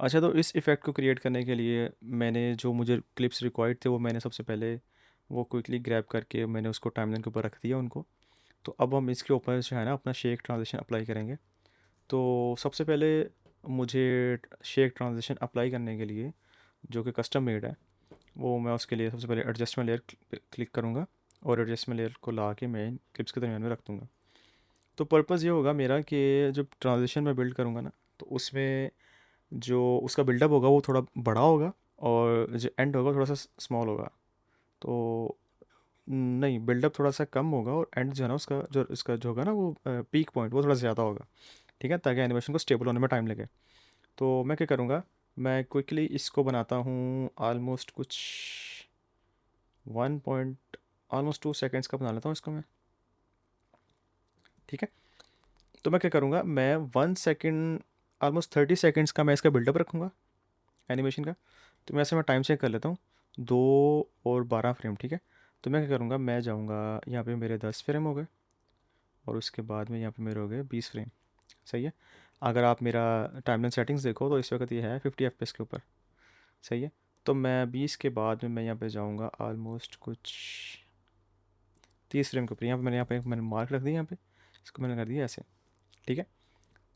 अच्छा, तो इस इफ़ेक्ट को क्रिएट करने के लिए मैंने जो मुझे क्लिप्स रिक्वायर्ड थे वो मैंने सबसे पहले वो क्विकली ग्रैब करके मैंने उसको टाइमलाइन के ऊपर रख दिया उनको। तो अब हम इसके ऊपर जो है ना अपना शेक ट्रांज़िशन अप्लाई करेंगे। तो सबसे पहले मुझे शेक ट्रांज़िशन अप्लाई करने के लिए जो कि कस्टम मेड है, वो मैं उसके लिए सबसे पहले एडजस्टमेंट लेयर क्लिक करूँगा और एडजस्टमेंट लेयर को ला के मैं इन क्लिप्स के दरमियान में रख दूँगा। तो पर्पज़ ये होगा मेरा कि जब ट्रांज़िशन मैं बिल्ड करूँगा ना, तो उसमें जो उसका बिल्डअप होगा वो थोड़ा बड़ा होगा और जो एंड होगा थोड़ा सा स्मॉल होगा। तो नहीं, बिल्डअप थोड़ा सा कम होगा और एंड जो है ना उसका जो इसका जो होगा ना वो पीक पॉइंट वो थोड़ा ज़्यादा होगा। ठीक है, ताकि एनिमेशन को स्टेबल होने में टाइम लगे। तो मैं क्या करूँगा, मैं क्विकली इसको बनाता हूँ ऑलमोस्ट कुछ 1 पॉइंट ऑलमोस्ट 2 सेकंड्स का बना लेता हूँ इसको मैं। ठीक है, तो मैं क्या करूँगा, मैं 1 सेकंड ऑलमोस्ट 30 सेकंड्स का मैं इसका बिल्डअप रखूँगा एनिमेशन का। तो मैं ऐसे मैं टाइम चेक कर लेता हूँ, 2 और 12 फ्रेम। ठीक है, तो मैं क्या करूँगा, मैं जाऊँगा यहाँ पे मेरे 10 फ्रेम हो गए और उसके बाद में यहाँ पे मेरे हो गए 20 फ्रेम। सही है, अगर आप मेरा टाइमलाइन सेटिंग्स देखो तो इस वक्त ये है 50 एफपीएस के ऊपर। सही है, तो मैं 20 के बाद में मैं यहाँ पे जाऊँगा ऑलमोस्ट कुछ 30 फ्रेम के ऊपर। यहाँ पे मैंने मार्क रख दिया, यहाँ पे इसको मैंने कर दिया ऐसे। ठीक है,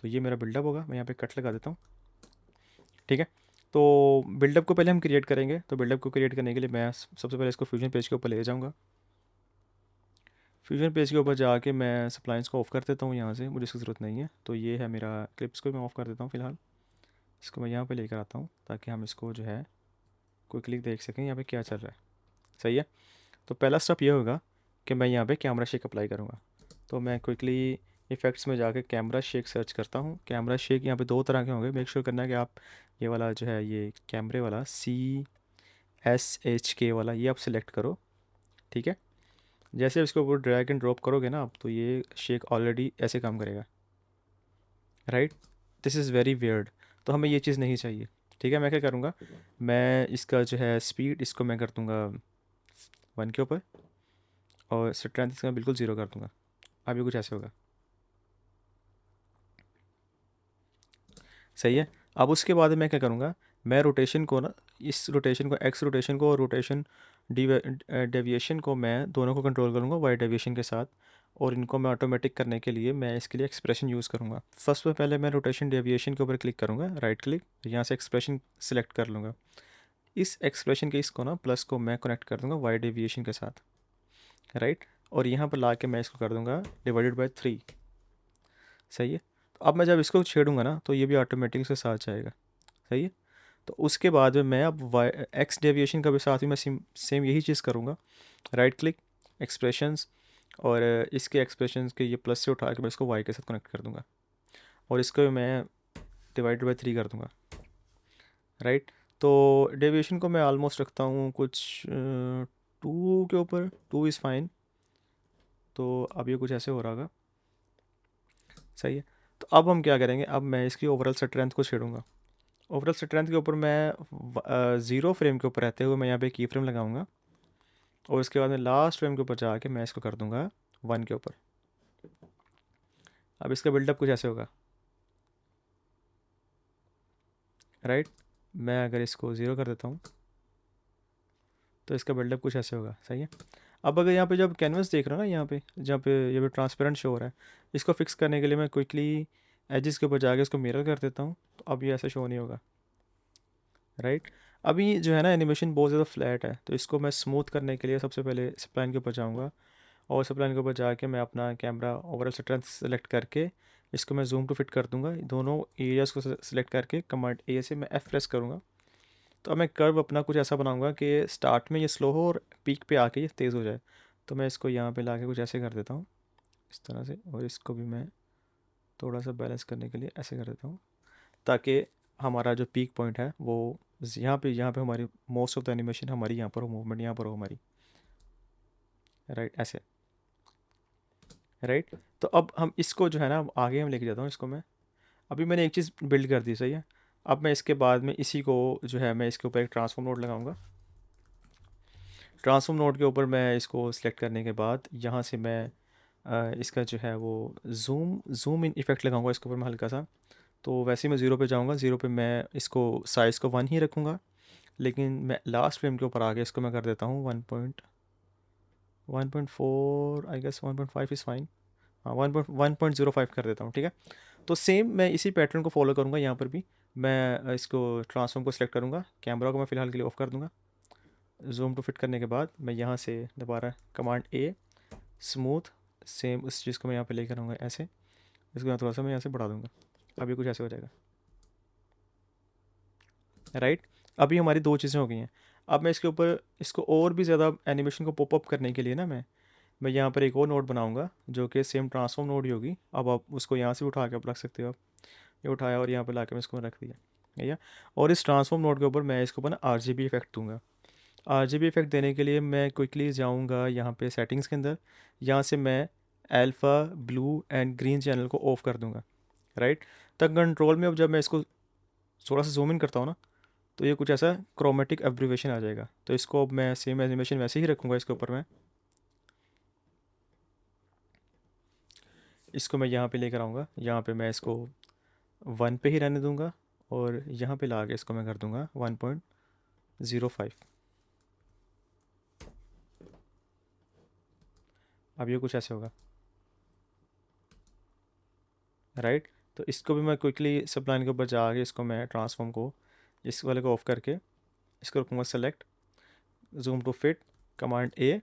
तो ये मेरा बिल्डअप होगा, मैं यहाँ पे कट लगा देता हूँ। ठीक है, तो बिल्डअप को पहले हम क्रिएट करेंगे। तो बिल्डअप को क्रिएट करने के लिए मैं सबसे पहले इसको फ्यूजन पेज के ऊपर ले जाऊँगा। फ्यूजन पेज के ऊपर जाके मैं सप्लाइंस को ऑफ़ कर देता हूँ यहाँ से, मुझे इसकी ज़रूरत नहीं है। तो ये है मेरा क्लिप्स को मैं ऑफ़ कर देता हूँ फ़िलहाल। इसको मैं यहाँ पे लेकर आता हूँ ताकि हम इसको जो है क्विकली देख सकें यहाँ पे क्या चल रहा है। सही है, तो पहला स्टेप ये होगा कि मैं यहाँ पे कैमरा शेक अप्लाई करूँगा। तो मैं क्विकली इफ़ेक्ट्स में जाके कैमरा शेक सर्च करता हूँ। कैमरा शेक यहाँ पे 2 तरह के होंगे, मेक श्योर करना है कि आप ये वाला जो है ये कैमरे वाला CSHK वाला ये आप सिलेक्ट करो। ठीक है, जैसे इसको ऊपर ड्रैग एंड ड्रॉप करोगे ना आप, तो ये शेक ऑलरेडी ऐसे काम करेगा। Right, this is very weird. तो हमें ये चीज़ नहीं चाहिए। ठीक है, मैं क्या करूँगा, मैं इसका जो है स्पीड इसको मैं कर दूँगा 1 के ऊपर और स्ट्रेंथ इसका मैं बिल्कुल 0 कर दूँगा। अब ये कुछ ऐसे होगा। सही है, अब उसके बाद मैं क्या करूँगा, मैं रोटेशन को ना, इस रोटेशन को एक्स रोटेशन को और रोटेशन डेविएशन को मैं दोनों को कंट्रोल करूँगा वाई डेविएशन के साथ। और इनको मैं ऑटोमेटिक करने के लिए मैं इसके लिए एक्सप्रेशन यूज़ करूँगा। फर्स्ट में पहले मैं रोटेशन डेविएशन के ऊपर क्लिक करूँगा, राइट क्लिक, यहाँ से एक्सप्रेशन सेलेक्ट कर लूँगा। इस एक्सप्रेशन के इसको ना प्लस को मैं कनेक्ट कर दूँगा वाई डेविएशन के साथ। राइट, और यहाँ पर ला के मैं इसको कर दूँगा डिवाइडेड बाई 3। सही है, तो अब मैं जब इसको छेड़ूंगा ना तो ये भी ऑटोमेटिक उसके साथ जाएगा। सही है, तो उसके बाद में मैं अब वाई एक्स डेविएशन का भी साथ ही मैं सेम यही चीज़ करूँगा, राइट क्लिक, एक्सप्रेशंस, और इसके एक्सप्रेशंस के ये प्लस से उठा के मैं इसको वाई के साथ कनेक्ट कर दूँगा और इसको भी मैं डिवाइड बाई 3 कर दूँगा। राइट, तो डेविएशन को मैं ऑलमोस्ट रखता हूँ कुछ 2 के ऊपर, 2 इज़ फाइन। तो अब ये कुछ ऐसे हो रहा होगा। सही है, तो अब हम क्या करेंगे, अब मैं इसकी ओवरऑल स्ट्रेंथ को छेड़ूंगा। ओवरऑल स्ट्रेंथ के ऊपर मैं 0 फ्रेम के ऊपर रहते हुए मैं यहाँ पे की फ्रेम लगाऊंगा और उसके बाद में लास्ट फ्रेम के ऊपर जाके मैं इसको कर दूंगा 1 के ऊपर। अब इसका बिल्डअप कुछ ऐसे होगा। राइट, मैं अगर इसको 0 कर देता हूँ तो इसका बिल्डअप कुछ ऐसे होगा। सही है, अब अगर यहाँ पे जब कैनवस देख रहे हो ना, यहाँ पे जहाँ पे ये भी ट्रांसपेरेंट शो हो रहा है, इसको फिक्स करने के लिए मैं क्विकली एजेस के ऊपर जाके इसको मिरर कर देता हूँ, तो अब ये ऐसा शो नहीं होगा। राइट, अभी जो है ना एनिमेशन बहुत ज़्यादा फ्लैट है, तो इसको मैं स्मूथ करने के लिए सबसे पहले स्प्लाइन के ऊपर जाऊँगा और स्प्लाइन के ऊपर जाके मैं अपना कैमरा ओवरऑल स्ट्रेंथ सेलेक्ट करके इसको मैं जूम टू फिट कर दूंगा। दोनों एरियाज़ को सेलेक्ट करके कमांड ए से मैं एफ प्रेस करूँगा। तो अब मैं कर्व अपना कुछ ऐसा बनाऊँगा कि स्टार्ट में ये स्लो हो और पीक पे आके ये तेज़ हो जाए। तो मैं इसको यहाँ पे लाके कुछ ऐसे कर देता हूँ, इस तरह से, और इसको भी मैं थोड़ा सा बैलेंस करने के लिए ऐसे कर देता हूँ ताकि हमारा जो पीक पॉइंट है वो यहाँ पे हमारी मोस्ट ऑफ द एनिमेशन हमारी यहाँ पर हो, मूवमेंट यहाँ पर हो हमारी। राइट, ऐसे। राइट, तो अब हम इसको जो है ना आगे हम लेके जाता हूँ इसको मैं। अभी मैंने एक चीज़ बिल्ड कर दी। सही है, अब मैं इसके बाद में इसी को जो है मैं इसके ऊपर एक ट्रांसफॉर्म नोड लगाऊंगा। ट्रांसफॉर्म नोड के ऊपर मैं इसको सिलेक्ट करने के बाद यहाँ से मैं इसका जो है वो जूम इन इफेक्ट लगाऊंगा इसके ऊपर मैं हल्का सा। तो वैसे ही मैं ज़ीरो पे जाऊँगा, ज़ीरो पे मैं इसको साइज़ को 1 ही रखूँगा, लेकिन मैं लास्ट फ्रेम के ऊपर आके इसको मैं कर देता हूँ 1.4, आई गेस 1.5 इज़ फाइन। हाँ, 1.05 कर देता हूँ, ठीक है। तो सेम मैं इसी पैटर्न को फॉलो करूँगा यहाँ पर भी। मैं इसको ट्रांसफॉर्म को सिलेक्ट करूँगा, कैमरा को मैं फ़िलहाल के लिए ऑफ़ कर दूँगा। जूम टू फिट करने के बाद मैं यहाँ से दोबारा कमांड ए, स्मूथ, सेम उस चीज़ को मैं यहाँ पे लेकर आऊँगा ऐसे। इसको मैं थोड़ा सा मैं यहाँ से बढ़ा दूँगा, अभी कुछ ऐसे हो जाएगा, राइट। अभी हमारी दो चीज़ें हो गई हैं। अब मैं इसके ऊपर इसको और भी ज़्यादा एनिमेशन को पॉपअप करने के लिए ना मैं यहाँ पर एक और नोड बनाऊँगा जो कि सेम ट्रांसफॉर्म नोड ही होगी। अब आप उसको यहाँ से उठा के आप रख सकते हो। आप ये उठाया और यहाँ पे ला के मैं इसको रख दिया, या और इस ट्रांसफॉर्म नोड के ऊपर मैं इसको ऊपर ना RGB इफेक्ट दूंगा। RGB इफेक्ट देने के लिए मैं क्विकली जाऊँगा यहाँ पे सेटिंग्स के अंदर, यहाँ से मैं alpha, blue and green channel को ऑफ कर दूँगा, राइट। तब कंट्रोल में अब जब मैं इसको थोड़ा सा जूम इन करता हूँ ना, तो ये कुछ ऐसा क्रोमेटिक एब्रीवेशन आ जाएगा। तो इसको अब मैं सेम एनिमेशन वैसे ही रखूँगा, इसके ऊपर मैं इसको मैं यहाँ पे लेकर आऊँगा, यहाँ पे मैं इसको 1 पे ही रहने दूँगा और यहाँ पे ला के इसको मैं कर दूँगा 1.05। अब ये कुछ ऐसे होगा, राइट। तो इसको भी मैं क्विकली सब लाइन के ऊपर जाके इसको मैं ट्रांसफॉर्म को इस वाले को ऑफ करके इसको रखूँगा select, zoom to fit, command A,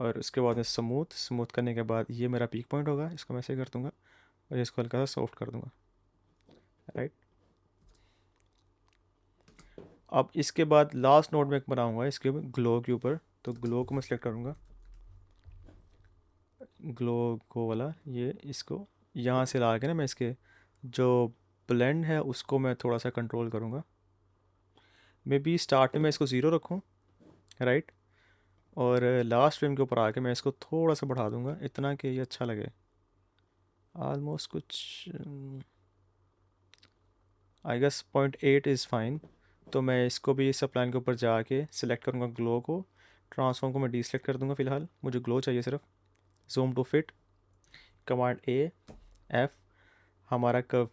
और उसके बाद में स्मूथ, स्मूथ करने के बाद ये मेरा पीक पॉइंट होगा, इसको मैं ऐसे कर दूँगा और इसको हल्का सा सॉफ्ट कर दूँगा, राइट। अब इसके बाद लास्ट नोड में बनाऊँगा इसके ग्लो के ऊपर, तो ग्लो को मैं सेलेक्ट करूँगा, ग्लो को वाला ये, इसको यहाँ से ला के ना मैं इसके जो ब्लेंड है उसको मैं थोड़ा सा कंट्रोल करूँगा। मे बी स्टार्ट में इसको ज़ीरो रखूँ, राइट, और लास्ट फ्रेम के ऊपर आके मैं इसको थोड़ा सा बढ़ा दूँगा इतना कि ये अच्छा लगे, आलमोस्ट कुछ आई गेस 0.8 इज़ फाइन। तो मैं इसको भी सब प्लान के ऊपर जाके सिलेक्ट करूँगा ग्लो को, ट्रांसफॉर्म को मैं डीसेलेक्ट कर दूँगा, फ़िलहाल मुझे ग्लो चाहिए सिर्फ। Zoom to fit, command A, F, हमारा कर्व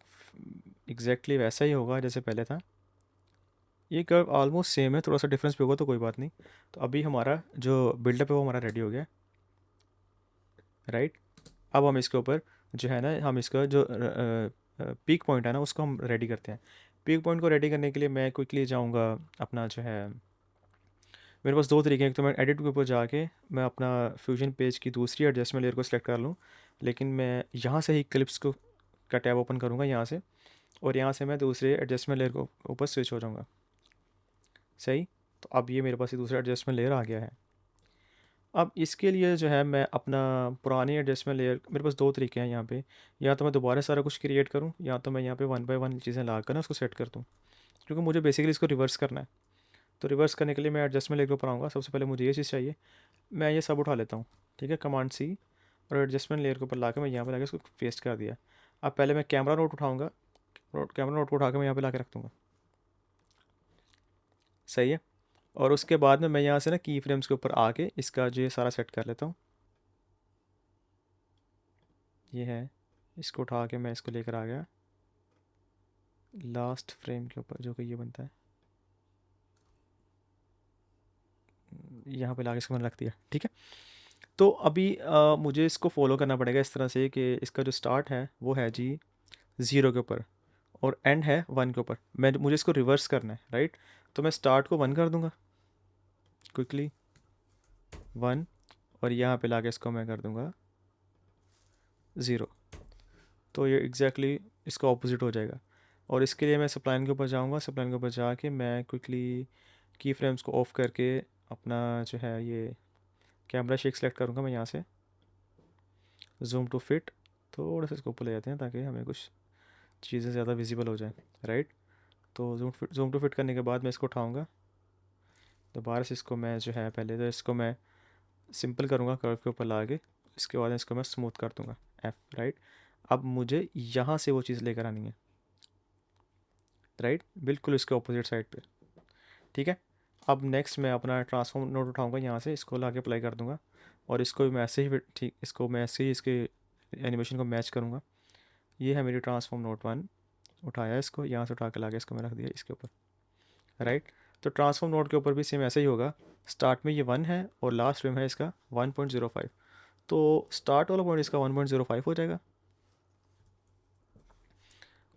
एग्जैक्टली वैसा ही होगा जैसे पहले था। ये कर्व ऑलमोस्ट सेम है, थोड़ा सा डिफरेंस भी होगा तो कोई बात नहीं। तो अभी हमारा जो बिल्डअप है वो हमारा रेडी हो गया, राइट। अब हम इसके ऊपर जो है ना, हम इसका जो पीक पॉइंट है ना उसको हम रेडी करते हैं। पीक पॉइंट को रेडी करने के लिए मैं क्विकली जाऊंगा अपना जो है, मेरे पास दो तरीके हैं। एक तो मैं एडिट के ऊपर जाके मैं अपना फ्यूजन पेज की दूसरी एडजस्टमेंट लेयर को सिलेक्ट कर लूँ, लेकिन मैं यहाँ से ही क्लिप्स को का टैब ओपन करूँगा यहाँ से, और यहाँ से मैं दूसरे एडजस्टमेंट लेयर को ऊपर स्विच हो जाऊँगा, सही। तो अब ये मेरे पास ये दूसरा एडजस्टमेंट लेयर आ गया है। अब इसके लिए जो है मैं अपना पुरानी एडजस्टमेंट लेयर, मेरे पास दो तरीके हैं यहाँ पे, या तो मैं दोबारा सारा कुछ क्रिएट करूँ, या तो मैं यहाँ पे 1 बाय 1 चीज़ें ला कर ना उसको सेट कर दूँ, क्योंकि मुझे बेसिकली इसको रिवर्स करना है। तो रिवर्स करने के लिए मैं एडजस्टमेंट लेयर के ऊपर आऊँगा। सबसे पहले मुझे ये चीज़ चाहिए, मैं ये सब उठा लेता हूँ, ठीक है, कमांड सी, और एडजस्टमेंट लेयर के ऊपर ला मैं यहाँ पर लाके इसको पेस्ट कर दिया। अब पहले मैं कैमरा नोट उठाऊँगा, कैमरा नोट को उठा के मैं यहाँ पर ला रख दूँगा, सही है। और उसके बाद में मैं यहाँ से ना की फ्रेम्स के ऊपर आके इसका जो ये सारा सेट कर लेता हूँ। ये है, इसको उठा के मैं इसको लेकर आ गया लास्ट फ्रेम के ऊपर जो कि ये बनता है, यहाँ पे लाके इसको मैंने रख दिया, ठीक है। तो अभी मुझे इसको फॉलो करना पड़ेगा इस तरह से कि इसका जो स्टार्ट है वो है जी 0 के ऊपर और एंड है 1 के ऊपर। मुझे इसको रिवर्स करना है, राइट। तो मैं स्टार्ट को 1 कर दूंगा क्विकली, 1, और यहाँ पे लाके इसको मैं कर दूंगा 0। तो ये एग्जैक्टली इसका ऑपोजिट हो जाएगा। और इसके लिए मैं सप्लाइन के ऊपर जाऊँगा, सप्लाइन के ऊपर जाके मैं क्विकली की फ्रेम्स को ऑफ करके अपना जो है ये कैमरा शेक सेलेक्ट करूँगा मैं यहाँ से, जूम टू फिट, थोड़ा सा इसको ऊपर ले जाते हैं ताकि हमें कुछ चीज़ें ज़्यादा विजिबल हो जाए, राइट। तो जूम टू फिट करने के बाद मैं इसको उठाऊँगा दोबारा से, इसको मैं जो है पहले तो इसको मैं सिंपल करूँगा कर्व के ऊपर ला के, इसके बाद इसको मैं स्मूथ कर दूँगा एफ, राइट। अब मुझे यहाँ से वो चीज़ लेकर आनी है, राइट, बिल्कुल इसके ऑपोजिट साइड पे, ठीक है। अब नेक्स्ट मैं अपना ट्रांसफॉर्म नोड उठाऊँगा यहाँ से, इसको ला के अप्लाई कर दूँगा, और इसको भी मैं ऐसे ही ठीक, इसको मैं ऐसे ही इसके एनिमेशन को मैच करूँगा। ये है मेरी ट्रांसफॉर्म नोड 1, उठाया इसको, यहाँ से उठा के लाके इसको मैं रख दिया इसके ऊपर, राइट। तो ट्रांसफॉर्म नोड के ऊपर भी सेम ऐसा ही होगा, स्टार्ट में ये 1 है और लास्ट फ्रेम है इसका 1.05, तो स्टार्ट वाला पॉइंट इसका 1.05 हो जाएगा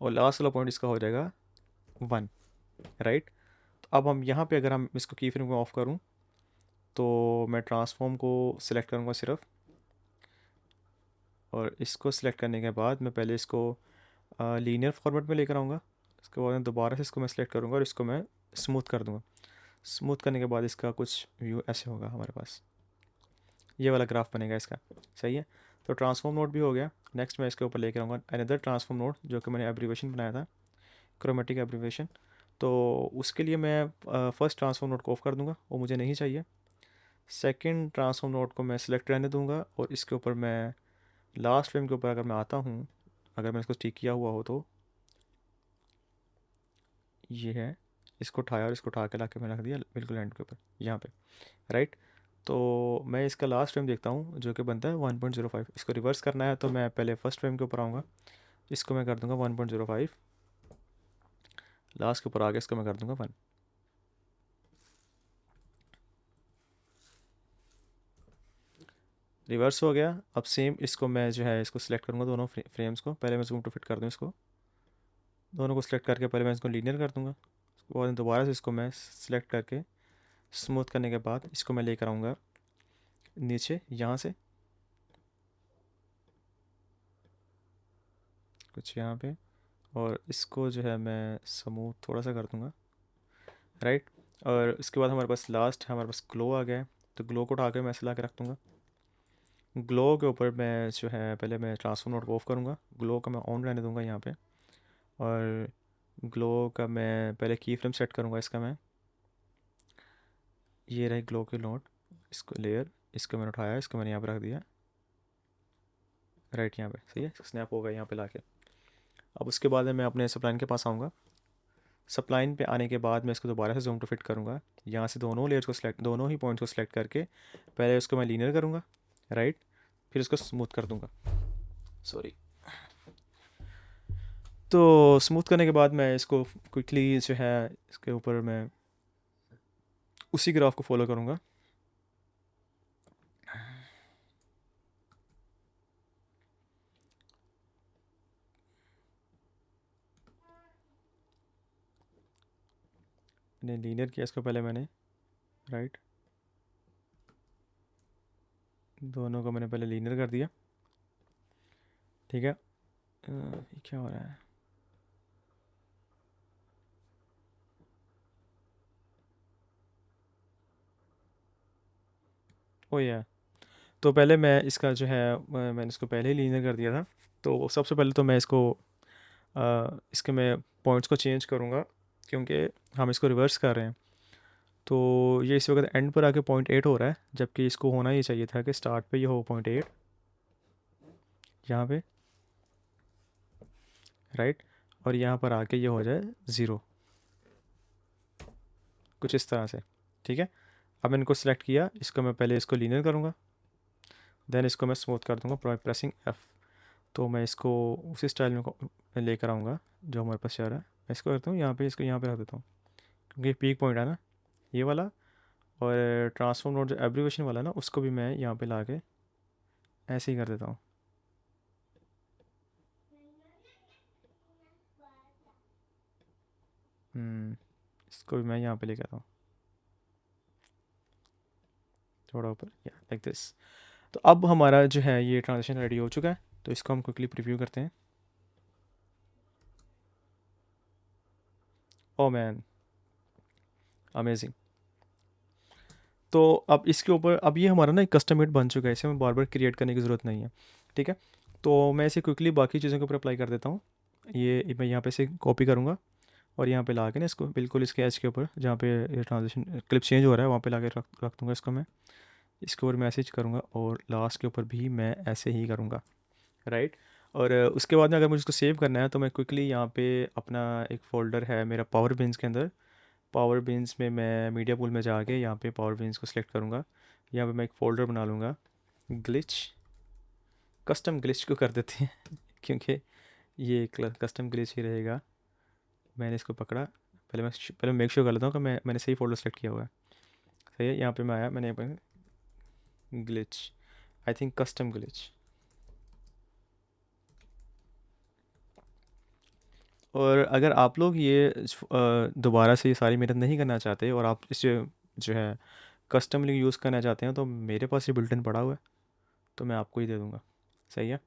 और लास्ट वाला पॉइंट इसका हो जाएगा 1, राइट। तो अब हम यहाँ पे अगर हम इसको की फ्रेम को ऑफ करूँ तो मैं ट्रांसफॉर्म को सिलेक्ट करूँगा सिर्फ, और इसको सिलेक्ट करने के बाद मैं पहले इसको लीनियर फॉर्मेट में लेकर आऊँगा, इसके बाद दोबारा से इसको मैं सिलेक्ट करूँगा और इसको मैं स्मूथ कर दूँगा। स्मूथ करने के बाद इसका कुछ व्यू ऐसे होगा हमारे पास, ये वाला ग्राफ बनेगा इसका, सही है। तो ट्रांसफॉर्म नोड भी हो गया। नेक्स्ट मैं इसके ऊपर लेकर आऊँगा अनदर ट्रांसफॉर्म नोड, जो कि मैंने एब्रीवेशन बनाया था, क्रोमेटिक एब्रीवेशन। तो उसके लिए मैं फर्स्ट ट्रांसफॉर्म नोड को ऑफ कर दूँगा, वो मुझे नहीं चाहिए। सेकंड ट्रांसफॉर्म नोड को मैं सिलेक्ट रहने दूँगा और इसके ऊपर मैं लास्ट फ्रेम के ऊपर अगर मैं आता हूँ, अगर मैंने इसको ठीक किया हुआ हो तो ये है, इसको उठाया और इसको उठा के ला के मैंने रख दिया बिल्कुल एंड के ऊपर यहाँ पे, राइट। तो मैं इसका लास्ट फ्रेम देखता हूँ जो कि बनता है 1.05। इसको रिवर्स करना है तो मैं पहले फर्स्ट फ्रेम के ऊपर आऊँगा, इसको मैं कर दूँगा 1.05, लास्ट के ऊपर आगे इसको मैं कर दूँगा 1। रिवर्स हो गया। अब सेम इसको मैं जो है इसको सिलेक्ट करूँगा दोनों फ्रेम्स को, पहले मैं जूम टू फिट कर दूँ इसको, दोनों को सिलेक्ट करके पहले मैं इसको लीनियर कर दूँगा, उसके बाद दोबारा से इसको मैं सिलेक्ट करके स्मूथ करने के बाद इसको मैं लेकर आऊँगा नीचे यहाँ से कुछ यहाँ पे, और इसको जो है मैं स्मूथ थोड़ा सा कर दूँगा, राइट। और इसके बाद हमारे पास लास्ट हमारे पास ग्लो आ गया है, तो ग्लो को उठा के मैं ऐसे ला के रख दूँगा। ग्लो के ऊपर मैं जो है पहले मैं ट्रांसफॉर्म नोड को ऑफ करूँगा, ग्लो का मैं ऑन रहने दूँगा यहाँ पे, और ग्लो का मैं पहले की फ्रेम सेट करूँगा इसका मैं, ये रही ग्लो की नोड, इसको लेयर, इसको मैंने उठाया, इसको मैंने यहाँ पे रख दिया, राइट यहाँ पे, सही है, स्नैप होगा यहाँ पे लाके। अब उसके बाद मैं अपने सप्लाइन के पास आऊँगा, सप्लाइन पे आने के बाद मैं इसको दोबारा से जूम टू फिट करूँगा, यहाँ से दोनों लेयर्स को सिलेक्ट, दोनों ही पॉइंट्स को सिलेक्ट करके पहले उसको मैं लीनियर करूँगा, राइट, फिर उसको स्मूथ कर दूँगा, सॉरी। तो स्मूथ करने के बाद मैं इसको क्विकली जो है इसके ऊपर मैं उसी ग्राफ को फॉलो करूँगा, मैंने लीनियर किया इसको पहले मैंने, राइट, दोनों को मैंने पहले लीनियर कर दिया, ठीक है। ये क्या हो रहा है, ओ या, तो पहले मैं इसका जो है मैंने इसको पहले ही लीनियर कर दिया था। तो सबसे पहले तो मैं इसको इसके मैं पॉइंट्स को चेंज करूँगा, क्योंकि हम इसको रिवर्स कर रहे हैं। तो ये इस वक्त एंड पर आके 0.8 हो रहा है, जबकि इसको होना ही चाहिए था कि स्टार्ट पे ये हो 0.8 यहाँ पे, राइट, और यहाँ पर आके ये हो जाए 0, कुछ इस तरह से, ठीक है। अब मैंने इनको सेलेक्ट किया, इसको मैं पहले इसको लीनियर करूँगा, देन इसको मैं स्मूथ कर दूँगा प्रेसिंग F। तो मैं इसको उसी स्टाइल में मैं लेकर आऊँगा जो हमारे पास चाह रहा है। मैं इसको करता हूँ यहाँ पे, इसको यहाँ पे रख देता हूँ, क्योंकि पीक पॉइंट है ना ये वाला, और ट्रांसफॉर्म नोड जो एब्रीवेशन वाला है ना, उसको भी मैं यहाँ पे ला के ऐसे ही कर देता हूँ। इसको भी मैं यहाँ पे लेके आता हूँ थोड़ा ऊपर, या लाइक दिस। तो अब हमारा जो है ये ट्रांजेक्शन रेडी हो चुका है, तो इसको हम क्विकली प्रीव्यू करते हैं। Oh man, amazing. तो अब इसके ऊपर अब ये हमारा ना एक कस्टम मेड बन चुका है, इसे हमें बार बार क्रिएट करने की ज़रूरत नहीं है, ठीक है। तो मैं इसे क्विकली बाकी चीज़ों के ऊपर अप्लाई कर देता हूँ। ये मैं यहाँ पे से कॉपी करूँगा और यहाँ पे ला के ना इसको बिल्कुल इसके एज के ऊपर जहाँ पे ये ट्रांजिशन क्लिप चेंज हो रहा है वहाँ पे ला के रख दूँगा इसको मैं, इसके ऊपर मैसेज करूँगा और लास्ट के ऊपर भी मैं ऐसे ही करूँगा, राइट। और उसके बाद में अगर मुझे इसको सेव करना है तो मैं क्विकली यहाँ पे अपना एक फ़ोल्डर है मेरा पावर बिन्स के अंदर, पावर बिन्स में मैं मीडिया पूल में जाके यहाँ पे पावर बिन्स को सिलेक्ट करूँगा, यहाँ पे मैं एक फ़ोल्डर बना लूँगा, ग्लिच, कस्टम ग्लिच को कर देते हैं क्योंकि ये कस्टम ग्लिच ही रहेगा, मैंने इसको पकड़ा, पहले मेक श्योर कर लेता हूँ कि मैंने सही फोल्डर सेलेक्ट किया हुआ है। सही है, यहाँ पे मैं आया, मैंने glitch, I think custom glitch. और अगर आप लोग ये दोबारा से ये सारी मेहनत नहीं करना चाहते और आप इसे जो है कस्टम लिंक यूज़ करना चाहते हैं, तो मेरे पास ये बिल्ट इन पड़ा हुआ है, तो मैं आपको ही दे दूँगा। सही है,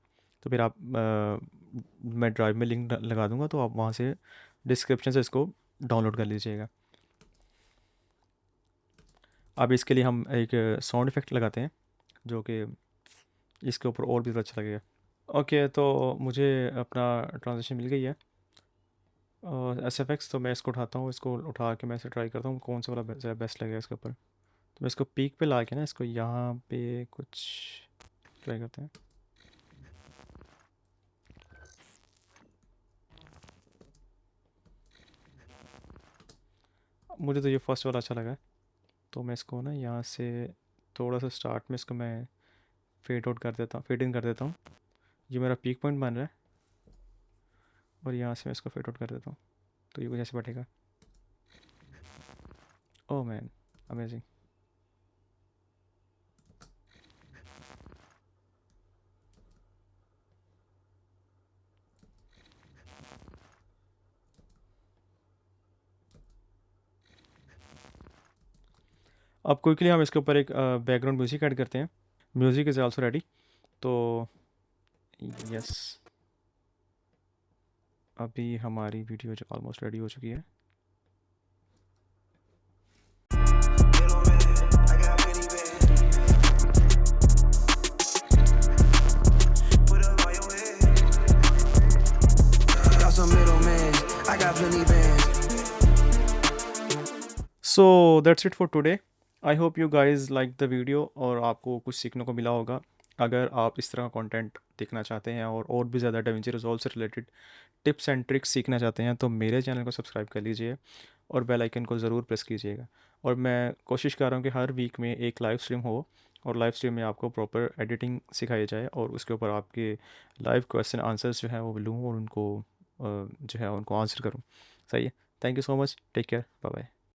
तो फिर आप मैं ड्राइव में लिंक लगा दूँगा, तो आप वहाँ से डिस्क्रिप्शन से इसको डाउनलोड कर लीजिएगा। अब इसके लिए हम एक साउंड इफ़ेक्ट लगाते हैं जो कि इसके ऊपर और भी अच्छा लगेगा। ओके, तो मुझे अपना ट्रांजिशन मिल गई है एस एफ एक्स, तो मैं इसको उठाता हूँ, इसको उठा के मैं इसे ट्राई करता हूँ कौन सा वाला ज़्यादा बेस्ट लगेगा इसके ऊपर। तो मैं इसको पीक पे ला के ना, इसको यहाँ पे कुछ ट्राई करते हैं। मुझे तो ये फर्स्ट वाला अच्छा लगा है, तो मैं इसको ना यहाँ से थोड़ा सा स्टार्ट में इसको मैं फेड आउट कर देता हूँ, फेड इन कर देता हूँ। ये मेरा पीक पॉइंट बन रहा है, और यहाँ से मैं इसको फेड आउट कर देता हूँ, तो ये कुछ ऐसे बैठेगा। Oh man, amazing. अब क्विकली हम इसके ऊपर एक बैकग्राउंड म्यूज़िक ऐड करते हैं। म्यूज़िक इज़ आल्सो रेडी, तो यस, अभी हमारी वीडियो जो ऑलमोस्ट रेडी हो चुकी है। So that's it for today. I hope you guys like the video और आपको कुछ सीखने को मिला होगा। अगर आप इस तरह का कंटेंट देखना चाहते हैं और भी ज़्यादा DaVinci Resolve से रिलेटेड टिप्स एंड ट्रिक्स सीखना चाहते हैं, तो मेरे चैनल को सब्सक्राइब कर लीजिए और बेल आइकन को ज़रूर प्रेस कीजिएगा। और मैं कोशिश कर रहा हूँ कि हर वीक में एक लाइव स्ट्रीम हो, और लाइव स्ट्रीम में आपको प्रॉपर एडिटिंग सिखाई जाए, और उसके ऊपर आपके लाइव क्वेश्चन आंसर्स जो है वो लूँ और उनको जो है उनको आंसर करूँ। सही है, thank you so much, take care, bye bye.